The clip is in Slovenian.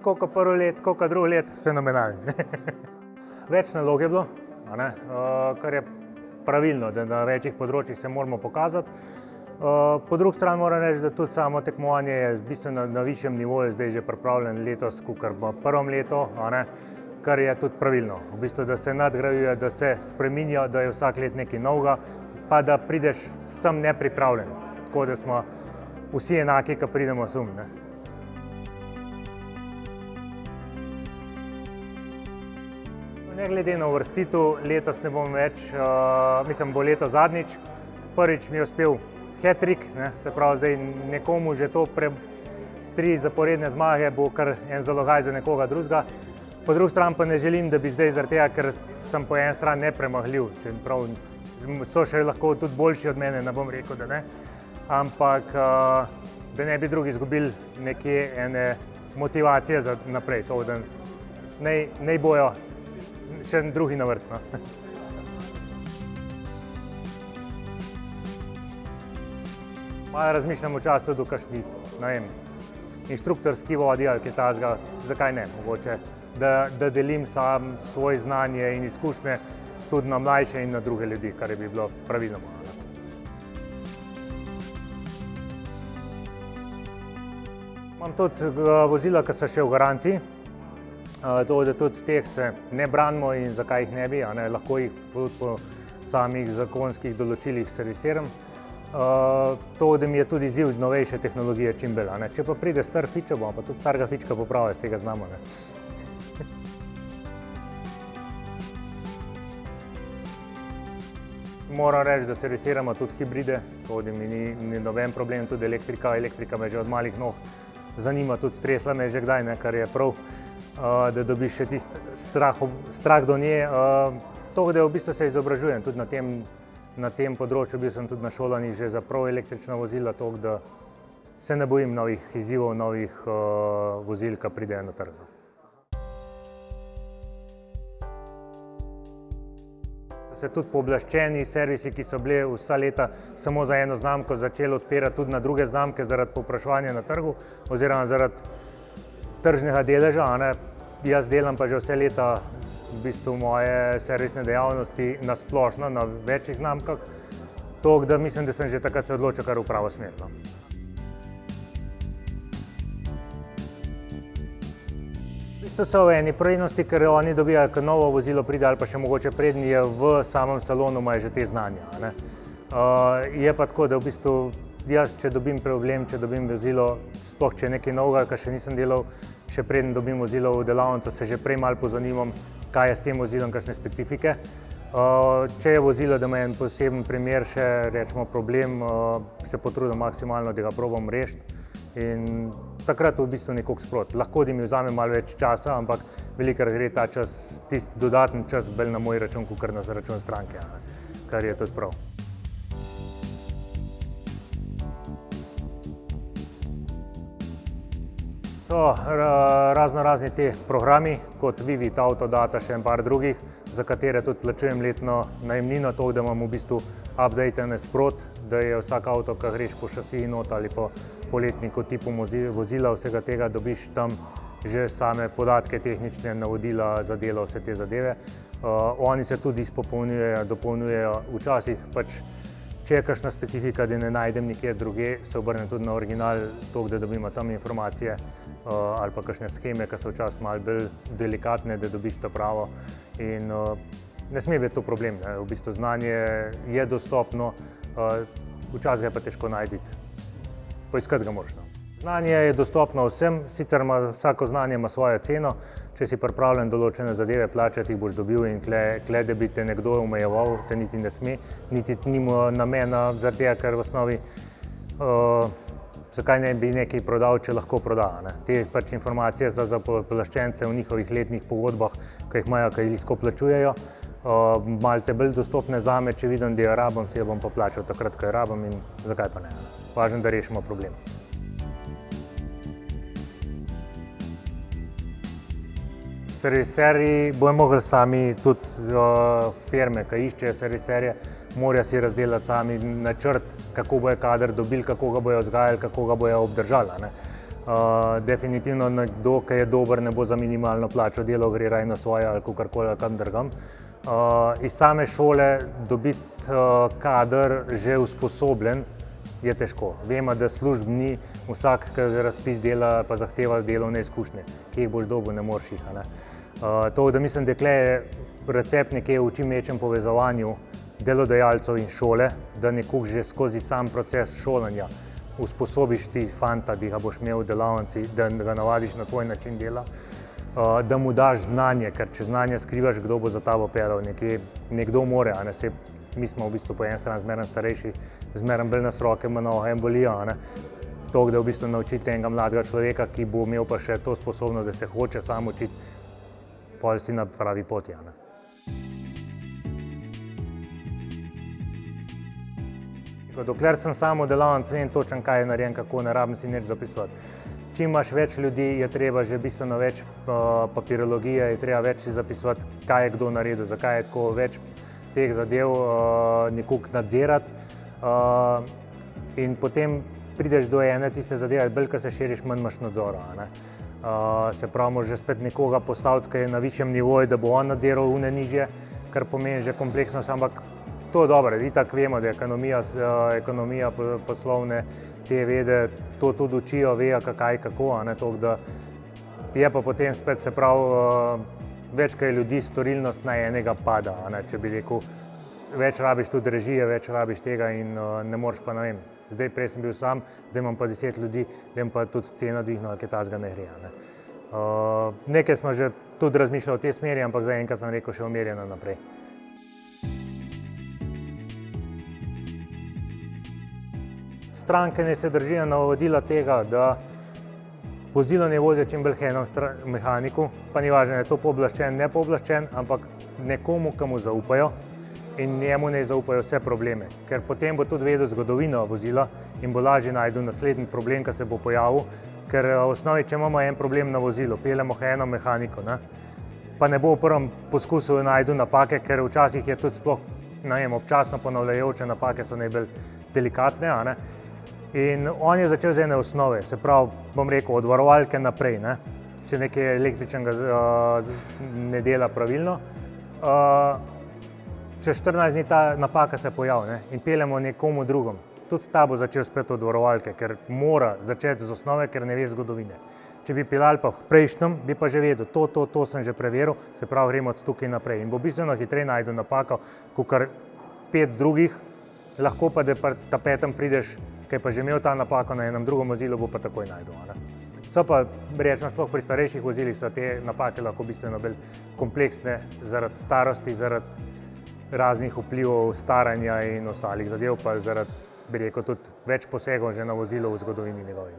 tako kot prvo let, tako kot drugo let, fenomenalno. Več nalog je bilo, kar je pravilno, da na večjih področjih se moramo pokazati. Po drugi strani moram reči, da tudi samo tekmovanje je bistveno na višjem nivoju zdaj že pripravljen letos, kakor v prvem letu, kar je tudi pravilno. V bistvu, da se nadgrajuje, da se spreminja, da je vsak let nekaj novega, pa da prideš sem nepripravljen, tako da smo vsi enaki, ko pridemo sem. Ne glede na uvrstitev, letos ne bom več, mislim, bo letos zadnjič. Prvič mi je uspel hat-trick, se pravi, zdaj nekomu že to 3 zaporedne zmage bo kar en zalogaj za nekoga drugega. Po drugi strani pa ne želim, da bi zdaj zaradi tega, ker sem po eni strani nepremagljiv, čeprav so še lahko tudi boljši od mene, ne bom rekel, da ne, ampak da ne bi drugi izgubili nekje ene motivacije za naprej, to, da naj bojo še drugi na vrst. Malo razmišljam včasih tudi o kakšni, ne vem, inštruktorski vodi ali kaj takega, zakaj ne, mogoče, da delim sam svoje znanje in izkušnje tudi na mlajše in na druge ljudi, kar bi bilo pravilno. Imam tudi vozila, ki so še v garanciji, to, da tudi teh se ne branimo in zakaj jih ne bi, lahko jih tudi po samih zakonskih določilih servisiram. To, da mi je tudi izziv novejše tehnologije čim bolj. Če pa pride star fičo, bomo pa tudi starega fička popravili, vsega znamo. Moram reči, da servisiramo tudi hibride, to, da mi ni noben problem, tudi elektrika. Elektrika me že od malih nog zanima, tudi stresla me že kdaj, kar je prav, da dobiš še tisti strah do nje. To, da v bistvu se izobražujem tudi na tem področju, bil sem tudi na šolanjih že za prav električna vozila, tako da se ne bojim novih izzivov, novih vozil, ki pridejo na trg. Se tudi pooblaščeni servisi, ki so bili vsa leta samo za eno znamko, začeli odpirati tudi na druge znamke zaradi povpraševanja na trgu oziroma zaradi tržnega deleža. Jaz delam pa že vse leta v bistvu moje servisne dejavnosti na splošno, na večjih znamkah, tako da mislim, da sem že takrat se odločil kar v pravo smer. V bistvu so v eni prednosti, ker oni dobijo, ko novo vozilo pride ali pa še mogoče preden je v samem salonu, imajo že te znanja. Je pa tako, da v bistvu jaz, če dobim problem, če dobim vozilo, sploh če je nekaj novega, kar še nisem delal, še preden dobim vozilo v delavnico, se že prej malo pozanimam, kaj je s tem vozilom, kakšne specifike. Če je vozilo, da ima en poseben primer, še rečemo problem, se potrudim maksimalno, da ga probam rešiti in takrat v bistvu nekoliko sproti. Lahko da mi vzame malo več časa, ampak velikokrat gre ta čas, tisti dodaten čas bolj na moj račun, kakor na račun stranke, kar je tudi prav. So raznorazni te programi, kot Vivit, Autodata, še en par drugih, za katere tudi plačujem letno najemnino, to, da imam v bistvu updatene sproti, da je vsak avto, ki greš po šasiji not ali po letniku tipu vozila, vsega tega dobiš tam že same podatke, tehnične navodila za delo, vse te zadeve. Oni se tudi izpopolnjujejo, dopolnjujejo, včasih pač, če je kakšna specifika, da ne najdem nikjer drugje, se obrnem tudi na original, toliko, da dobimo tam informacije ali pa kakšne sheme, ki so včasih malo bolj delikatne, da dobiš to pravo. In ne sme biti to problem, v bistvu znanje je dostopno, včasih ga pa težko najti, poiskati ga moraš. Znanje je dostopno vsem, sicer vsako znanje ima svojo ceno, če si pripravljen določene zadeve plačati, jih boš dobil in tle, da bi te nekdo omejeval, te niti ne sme, niti nima namena, zaradi tega, ker v osnovi zakaj ne bi nekaj prodal, če lahko proda. Te pač informacije so za pooblaščence v njihovih letnih pogodbah, ki jih imajo, ki jih tako plačujejo, malce bolj dostopne zame, če vidim, da jo rabim, si jo bom pa plačal takrat, ko jo rabim in zakaj pa ne. Važno, da rešimo problem. Serviserji bojo mogli sami, tudi firme, ki iščejo serviserje, morajo si razdelati sami načrt, kako bojo kader dobili, kako ga bojo vzgajali, kako ga bojo obdržali. Definitivno nekdo, ki je dober, ne bo za minimalno plačo delal, gre raje na svoje ali kakorkoli kam drugam. Iz same šole dobiti kader že usposobljen je težko. Vemo, da služb ni, vsak, ki razpis dela, pa zahteva delovne izkušnje, ki jih boš dobil, ne moreš jih. To, da mislim, da je recept nekje v čim večjem povezovanju delodajalcev in šole, da nekoga že skozi sam proces šolanja usposobiš ti fanta, da ga boš imel v delavnici, da ga navadiš na tvoj način dela, da mu daš znanje, ker če znanje skrivaš, kdo bo za tabo peral, nekdo more, mi smo v bistvu po eni strani zmeraj starejši, zmeraj bolj nas roke, noge bolijo, to, da v bistvu naučiti enega mladega človeka, ki bo imel pa še to sposobnost, da se hoče sam učiti, pol si na pravi poti. Dokler sem sam v delavnici, vem točno, kaj je narejen, kako, ne rabim si nič zapisovati. Čim imaš več ljudi, je treba že bistveno več papirologije, je treba več si zapisovati, kaj je kdo naredil, zakaj je tako, več teh zadev nekako nadzirati. In potem prideš do ene tiste zadeve, bolj ko se širiš, manj imaš nadzora. Se pravi, moraš že spet nekoga postaviti, ki je na višjem nivoju, da bo on nadziral une nižje, kar pomeni že kompleksnost, ampak to je dobro, itak vemo, da ekonomija poslovne, te vede, to tudi učijo, vejo kaj, kako, da je pa potem spet, se pravi, več kaj ljudi, storilnost na enega pada, če bi rekel, več rabiš tudi režije, več rabiš tega in ne moreš pa, ne vem, zdaj prej sem bil sam, zdaj imam pa 10 ljudi, da jim pa tudi cena dvignila, kaj tazga ne gre. Nekaj smo že tudi razmišljali v tej smeri, ampak zdaj enkrat sem rekel še umirjeno naprej. Stranke ne se držijo navodila tega, da vozilo ne vozijo čim bolj enem mehaniku, pa ni važno, je to pooblaščen, ne pooblaščen, ampak nekomu, ki mu zaupajo in njemu ne zaupajo vse probleme. Ker potem bo tudi vedel zgodovino vozila in bo lažje našel naslednji problem, ki se bo pojavil, ker v osnovi, če imamo en problem na vozilu, peljemo eno mehaniko, pa ne bo v prvem poskusu najdu napake, ker včasih je tudi sploh, občasno ponavljajoče napake so najbolj delikatne, in on je začel z ene osnove, se pravi, bom rekel, od varovalke naprej, če nekaj električnega ne dela pravilno. Čez 14 dni ta napaka se pojavi in peljemo nekomu drugom. Tudi ta bo začel spet od varovalke, ker mora začeti z osnove, ker ne ve zgodovine. Če bi peljali pa v prejšnjem, bi pa že vedel, to sem že preveril, se pravi, gremo od tukaj naprej. In bo bistveno hitreje najdu napako, kakor 5 drugih, lahko pa, da ta petem prideš, ki je pa že imel ta napako na enem drugem vozilu, bo pa takoj najdu. So pa, rečemo, sploh pri starejših vozilih so te napake lahko bistveno bolj kompleksne zaradi starosti, zaradi raznih vplivov staranja in ostalih zadev, pa zaradi, bi rekel, tudi več posegov že na vozilu v zgodovini njegovi.